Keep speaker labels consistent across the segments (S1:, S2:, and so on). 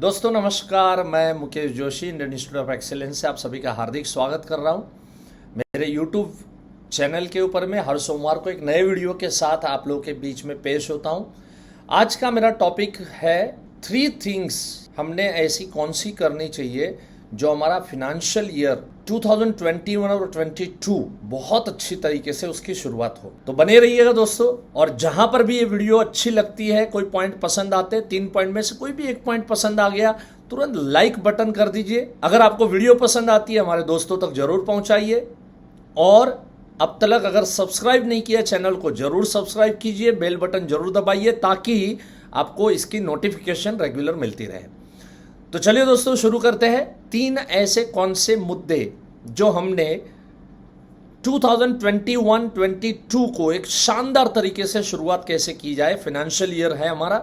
S1: दोस्तों नमस्कार, मैं Mukesh Joshi Indian institute of excellence से आप सभी का हार्दिक स्वागत कर रहा हूं। मेरे यूट्यूब चैनल के ऊपर मैं हर सोमवार को एक नए वीडियो के साथ आप लोगों के बीच में पेश होता हूं। आज का मेरा टॉपिक है 3 थिंग्स हमने ऐसी कौन सी करनी चाहिए जो हमारा फिनेंशियल ईयर 2021 और 22 बहुत अच्छी तरीके से उसकी शुरुआत हो। तो बने रहिएगा दोस्तों, और जहां पर भी ये वीडियो अच्छी लगती है, कोई पॉइंट पसंद आते हैं, 3 पॉइंट में से कोई भी एक पॉइंट पसंद आ गया, तुरंत लाइक बटन कर दीजिए। अगर आपको वीडियो पसंद आती है हमारे दोस्तों तक जरूर पहुंचाइए, और अब तक अगर सब्सक्राइब नहीं किया चैनल को जरूर सब्सक्राइब कीजिए, बेल बटन जरूर दबाइए ताकि आपको इसकी नोटिफिकेशन रेगुलर मिलती रहे। तो चलिए दोस्तों शुरू करते हैं। 3 ऐसे कौन से मुद्दे जो हमने 2021-22 को एक शानदार तरीके से शुरुआत कैसे की जाए, फाइनेंशियल ईयर है हमारा,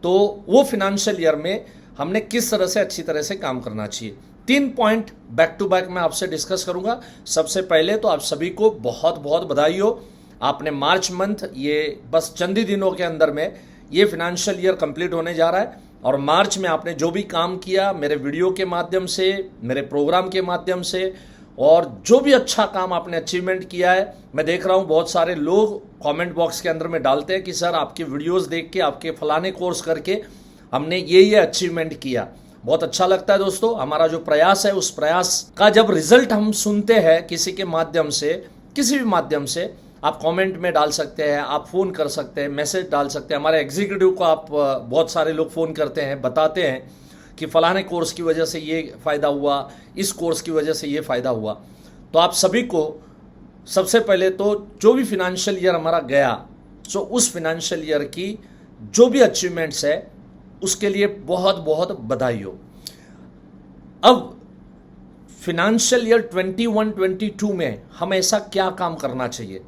S1: तो वो फाइनेंशियल ईयर में हमने किस तरह से अच्छी तरह से काम करना चाहिए। 3 पॉइंट बैक टू बैक मैं आपसे डिस्कस करूंगा। सबसे पहले तो आप सभी को बहुत बहुत बधाई हो, आपने मार्च मंथ, ये बस चंद ही दिनों के अंदर में ये फाइनेंशियल ईयर कंप्लीट होने जा रहा है। और मार्च में आपने जो भी काम किया मेरे वीडियो के माध्यम से, मेरे प्रोग्राम के माध्यम से, और जो भी अच्छा काम आपने अचीवमेंट किया है, मैं देख रहा हूं बहुत सारे लोग कमेंट बॉक्स के अंदर में डालते हैं कि सर आपके वीडियोस देख के, आपके फलाने कोर्स करके हमने ये अचीवमेंट किया। बहुत अच्छा लगता है दोस्तों। हमारा जो प्रयास है उस प्रयास का जब रिजल्ट हम सुनते हैं किसी के माध्यम से, किसी भी माध्यम से, आप कमेंट में डाल सकते हैं, आप फ़ोन कर सकते हैं, मैसेज डाल सकते हैं। हमारे एग्जीक्यूटिव को आप बहुत सारे लोग फ़ोन करते हैं, बताते हैं कि फलाने कोर्स की वजह से ये फ़ायदा हुआ, इस कोर्स की वजह से ये फ़ायदा हुआ। तो आप सभी को सबसे पहले तो जो भी फिनेंशियल ईयर हमारा गया, सो उस फिनेंशियल ईयर की जो भी अचीवमेंट्स है उसके लिए बहुत बहुत बधाई हो। अब फिनेंशियल ईयर 21-22 में हम ऐसा क्या काम करना चाहिए?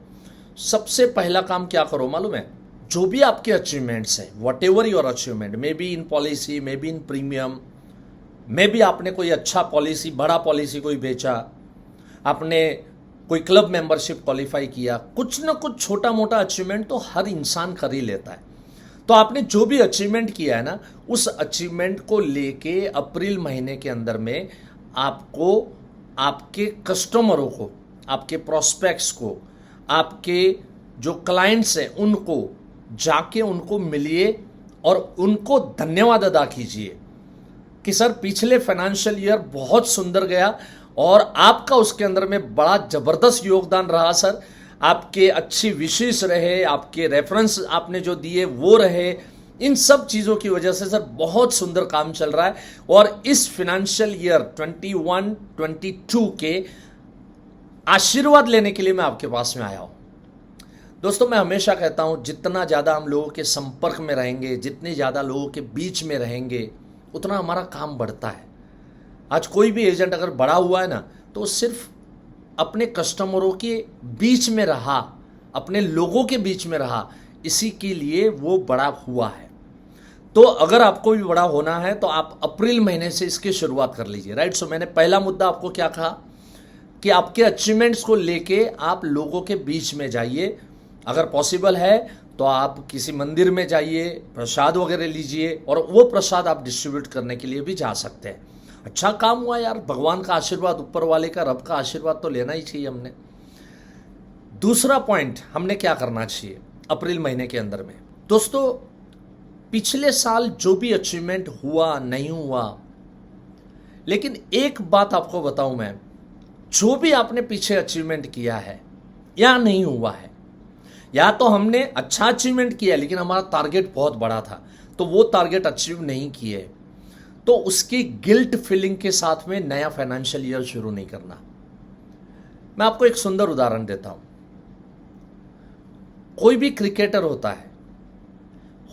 S1: सबसे पहला काम क्या करो मालूम है? जो भी आपके अचीवमेंट्स है, what ever your achievement, may be in policy, may be in premium, may be आपने कोई अच्छा पॉलिसी, बड़ा पॉलिसी कोई बेचा, आपने कोई क्लब मेंबरशिप क्वालिफाई किया, कुछ ना कुछ छोटा मोटा अचीवमेंट तो हर इंसान कर ही लेता है। तो आपने जो भी अचीवमेंट किया है ना, उस अचीवमेंट को लेके अप्रैल महीने के अंदर में आपको आपके कस्टमरों को, आपके प्रोस्पेक्ट्स को, आपके जो क्लाइंट्स हैं उनको जाके उनको मिलिए और उनको धन्यवाद अदा कीजिए कि सर पिछले फाइनेंशियल ईयर बहुत सुंदर गया और आपका उसके अंदर में बड़ा जबरदस्त योगदान रहा सर। आपके अच्छी विशेष रहे, आपके रेफरेंस आपने जो दिए वो रहे, इन सब चीज़ों की वजह से सर बहुत सुंदर काम चल रहा है। और इस फाइनेंशियल ईयर 21-22 के आशीर्वाद लेने के लिए मैं आपके पास में आया हूं। दोस्तों मैं हमेशा कहता हूं, जितना ज़्यादा हम लोगों के संपर्क में रहेंगे, जितने ज़्यादा लोगों के बीच में रहेंगे, उतना हमारा काम बढ़ता है। आज कोई भी एजेंट अगर बड़ा हुआ है ना, तो सिर्फ अपने कस्टमरों के बीच में रहा, अपने लोगों के बीच में रहा, इसी के लिए वो बड़ा हुआ है। तो अगर आपको भी बड़ा होना है तो आप अप्रैल महीने से इसकी शुरुआत कर लीजिए, राइट। सो मैंने पहला मुद्दा आपको क्या कहा कि आपके अचीवमेंट्स को लेके आप लोगों के बीच में जाइए। अगर पॉसिबल है तो आप किसी मंदिर में जाइए, प्रसाद वगैरह लीजिए, और वो प्रसाद आप डिस्ट्रीब्यूट करने के लिए भी जा सकते हैं। अच्छा काम हुआ यार, भगवान का आशीर्वाद, ऊपर वाले का, रब का आशीर्वाद तो लेना ही चाहिए हमने। दूसरा पॉइंट हमने क्या करना चाहिए अप्रैल महीने के अंदर में? दोस्तों पिछले साल जो भी अचीवमेंट हुआ नहीं हुआ, लेकिन एक बात आपको बताऊं मैं, जो भी आपने पीछे अचीवमेंट किया है या नहीं हुआ है, या तो हमने अच्छा अचीवमेंट किया लेकिन हमारा टारगेट बहुत बड़ा था तो वो टारगेट अचीव नहीं किए, तो उसकी गिल्ट फीलिंग के साथ में नया फाइनेंशियल ईयर शुरू नहीं करना। मैं आपको एक सुंदर उदाहरण देता हूं। कोई भी क्रिकेटर होता है,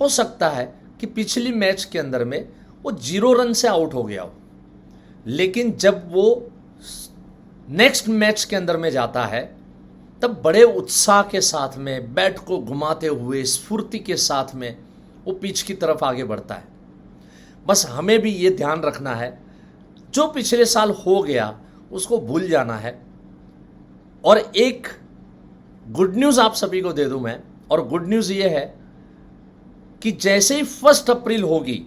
S1: हो सकता है कि पिछली मैच के अंदर में वो 0 रन से आउट हो गया हो, लेकिन जब वो नेक्स्ट मैच के अंदर में जाता है तब बड़े उत्साह के साथ में, बैट को घुमाते हुए, स्फूर्ति के साथ में वो पिच की तरफ आगे बढ़ता है। बस हमें भी ये ध्यान रखना है, जो पिछले साल हो गया उसको भूल जाना है। और एक गुड न्यूज़ आप सभी को दे दूं मैं, और गुड न्यूज़ ये है कि जैसे ही 1 अप्रैल होगी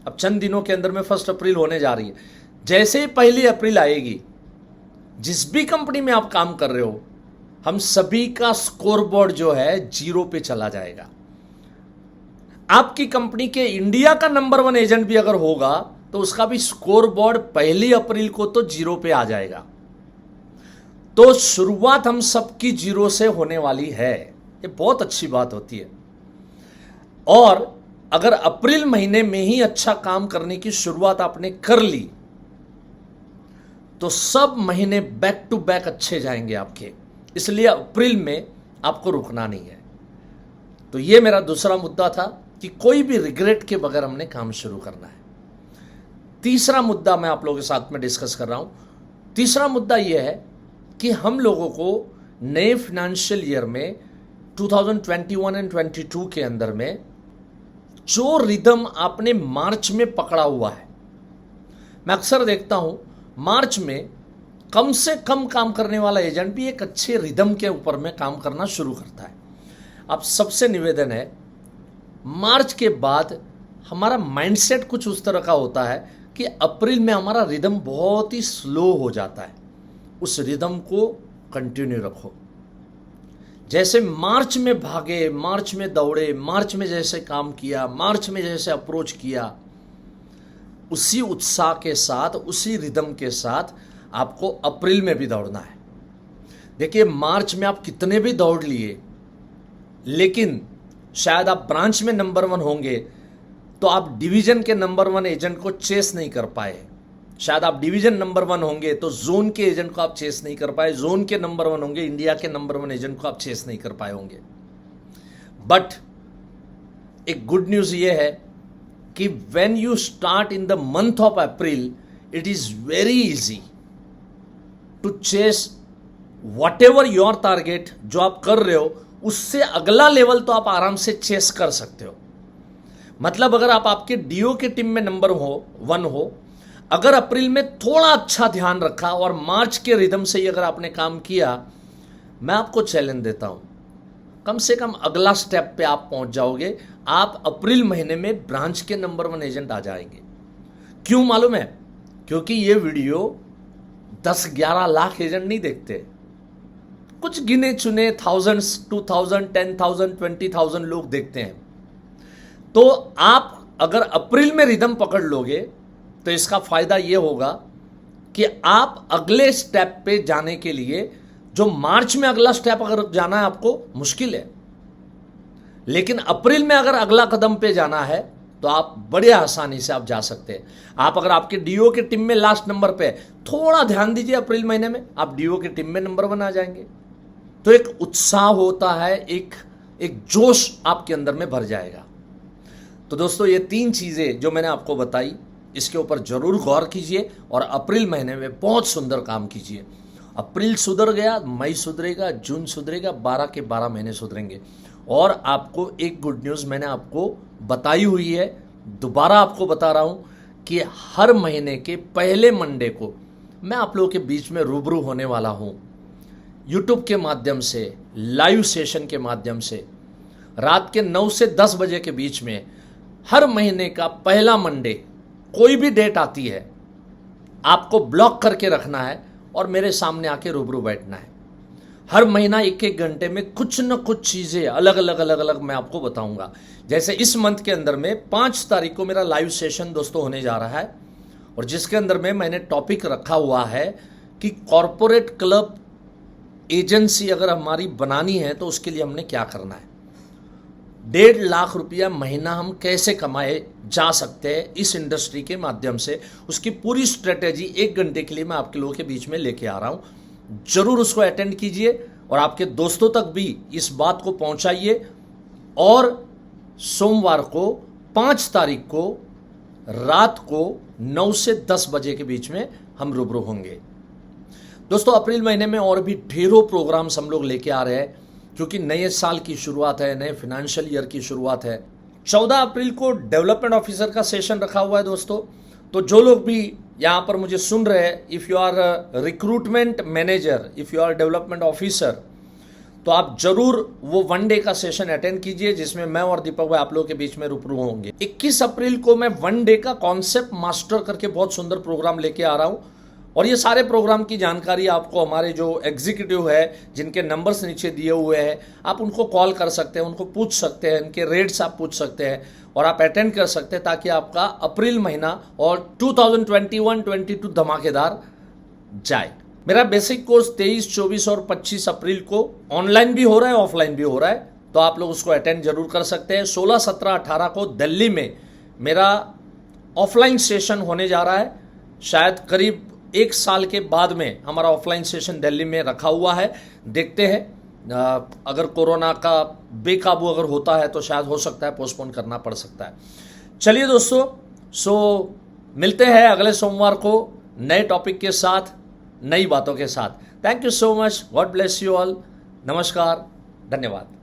S1: अब चंद दिनों के अंदर में 1 अप्रैल होने जा रही है। जैसे ही 1 अप्रैल आएगी, जिस भी कंपनी में आप काम कर रहे हो, हम सभी का स्कोरबोर्ड जो है 0 पे चला जाएगा। आपकी कंपनी के इंडिया का नंबर 1 एजेंट भी अगर होगा तो उसका भी स्कोरबोर्ड 1 अप्रैल को तो 0 पे आ जाएगा। तो शुरुआत हम सबकी 0 से होने वाली है। ये बहुत अच्छी बात होती है। और अगर अप्रैल महीने में ही अच्छा काम करने की शुरुआत आपने कर ली तो सब महीने बैक टू बैक अच्छे जाएंगे आपके। इसलिए अप्रैल में आपको रुकना नहीं है। तो ये मेरा दूसरा मुद्दा था कि कोई भी रिग्रेट के बगैर हमने काम शुरू करना है। तीसरा मुद्दा मैं आप लोगों के साथ में डिस्कस कर रहा हूं। तीसरा मुद्दा यह है कि हम लोगों को नए फाइनेंशियल ईयर में 2021 एंड 22 के अंदर में जो रिदम आपने मार्च में पकड़ा हुआ है, मैं अक्सर देखता हूं मार्च में कम से कम काम करने वाला एजेंट भी एक अच्छे रिदम के ऊपर में काम करना शुरू करता है। अब सबसे निवेदन है, मार्च के बाद हमारा माइंडसेट कुछ उस तरह का होता है कि अप्रैल में हमारा रिदम बहुत ही स्लो हो जाता है। उस रिदम को कंटिन्यू रखो। जैसे मार्च में भागे, मार्च में दौड़े, मार्च में जैसे काम किया, मार्च में जैसे अप्रोच किया, उसी उत्साह के साथ, उसी रिदम के साथ आपको अप्रैल में भी दौड़ना है। देखिए, मार्च में आप कितने भी दौड़ लिए, लेकिन शायद आप ब्रांच में नंबर 1 होंगे तो आप डिवीजन के नंबर 1 एजेंट को चेस नहीं कर पाए। शायद आप डिवीजन नंबर 1 होंगे तो जोन के एजेंट को आप चेस नहीं कर पाए। जोन के नंबर 1 होंगे, इंडिया के नंबर 1 एजेंट को आप चेस नहीं कर पाए होंगे। बट एक गुड न्यूज ये है कि when you start in the month of April, it is very easy to chase whatever your target. जो आप कर रहे हो उससे अगला लेवल तो आप आराम से चेस कर सकते हो। मतलब अगर आप आपके डीओ के टीम में नंबर 1 हो, अगर अप्रैल में थोड़ा अच्छा ध्यान रखा और मार्च के रिदम से ही अगर आपने काम किया, मैं आपको चैलेंज देता हूं, कम से कम अगला स्टेप पे आप पहुंच जाओगे। आप अप्रैल महीने में ब्रांच के नंबर 1 एजेंट आ जाएंगे। क्यों मालूम है? क्योंकि ये वीडियो 10-11 लाख एजेंट नहीं देखते, कुछ गिने चुने 1000, 2000, 10,000, 20,000 लोग देखते हैं। तो आप अगर अप्रैल में रिदम पकड़ लोगे तो इसका फायदा यह होगा कि आप अगले स्टेप पे जाने के लिए, जो मार्च में अगला स्टेप अगर जाना है आपको मुश्किल है, लेकिन अप्रैल में अगर अगला कदम पे जाना है तो आप बड़े आसानी से आप जा सकते हैं। आप अगर आपके डीओ के टीम में लास्ट नंबर पे, थोड़ा ध्यान दीजिए, अप्रैल महीने में आप डीओ के टीम में नंबर 1 आ जाएंगे। तो एक उत्साह होता है, एक जोश आपके अंदर में भर जाएगा। तो दोस्तों, ये 3 चीजें जो मैंने आपको बताई, इसके ऊपर जरूर गौर कीजिए और अप्रैल महीने में बहुत सुंदर काम कीजिए। अप्रैल सुधर गया, मई सुधरेगा, जून सुधरेगा, 12 के 12 महीने सुधरेंगे। और आपको एक गुड न्यूज़ मैंने आपको बताई हुई है, दोबारा आपको बता रहा हूं कि हर महीने के पहले मंडे को मैं आप लोगों के बीच में रूबरू होने वाला हूं, यूट्यूब के माध्यम से, लाइव सेशन के माध्यम से, रात के 9 से 10 बजे के बीच में। हर महीने का पहला मंडे, कोई भी डेट आती है, आपको ब्लॉक करके रखना है और मेरे सामने आके रूबरू बैठना है। हर महीना 1-1 घंटे में कुछ न कुछ चीज़ें अलग अलग मैं आपको बताऊंगा। जैसे इस मंथ के अंदर में 5 तारीख को मेरा लाइव सेशन दोस्तों होने जा रहा है, और जिसके अंदर में मैंने टॉपिक रखा हुआ है कि कॉरपोरेट क्लब एजेंसी अगर हमारी बनानी है तो उसके लिए हमने क्या करना है। 1.5 लाख रुपया महीना हम कैसे कमाए जा सकते हैं इस इंडस्ट्री के माध्यम से, उसकी पूरी स्ट्रेटेजी 1 घंटे के लिए मैं आपके लोगों के बीच में लेके आ रहा हूं। जरूर उसको अटेंड कीजिए और आपके दोस्तों तक भी इस बात को पहुंचाइए। और सोमवार को 5 तारीख को रात को 9 से 10 बजे के बीच में हम रूबरू होंगे। दोस्तों, अप्रैल महीने में और भी ढेरों प्रोग्राम्स हम लोग लेके आ रहे हैं, क्योंकि नए साल की शुरुआत है, नए फाइनेंशियल ईयर की शुरुआत है। 14 अप्रैल को डेवलपमेंट ऑफिसर का सेशन रखा हुआ है दोस्तों। तो जो लोग भी यहाँ पर मुझे सुन रहे हैं, if you are recruitment manager, if you are development officer, तो आप जरूर वो 1 डे का सेशन अटेंड कीजिए जिसमें मैं और दीपक भाई आप लोगों के बीच में रूबरू होंगे। 21 अप्रैल को मैं 1 डे का कॉन्सेप्ट मास्टर करके बहुत सुंदर प्रोग्राम लेके आ रहा हूं, और ये सारे प्रोग्राम की जानकारी आपको हमारे जो एग्जीक्यूटिव है जिनके नंबर्स नीचे दिए हुए हैं, आप उनको कॉल कर सकते हैं, उनको पूछ सकते हैं, इनके रेट्स आप पूछ सकते हैं और आप अटेंड कर सकते हैं, ताकि आपका अप्रैल महीना और 2021-22 धमाकेदार जाए। मेरा बेसिक कोर्स 23, 24 और 25 अप्रैल को ऑनलाइन भी हो रहा है, ऑफलाइन भी हो रहा है, तो आप लोग उसको अटेंड जरूर कर सकते हैं। 16, 17, 18 को दिल्ली में मेरा ऑफलाइन सेशन होने जा रहा है। शायद करीब 1 साल के बाद में हमारा ऑफलाइन सेशन दिल्ली में रखा हुआ है। देखते हैं, अगर कोरोना का बेकाबू अगर होता है तो शायद हो सकता है पोस्टपोन करना पड़ सकता है। चलिए दोस्तों, मिलते हैं अगले सोमवार को नए टॉपिक के साथ, नई बातों के साथ। Thank you so much, God bless you all. नमस्कार, धन्यवाद।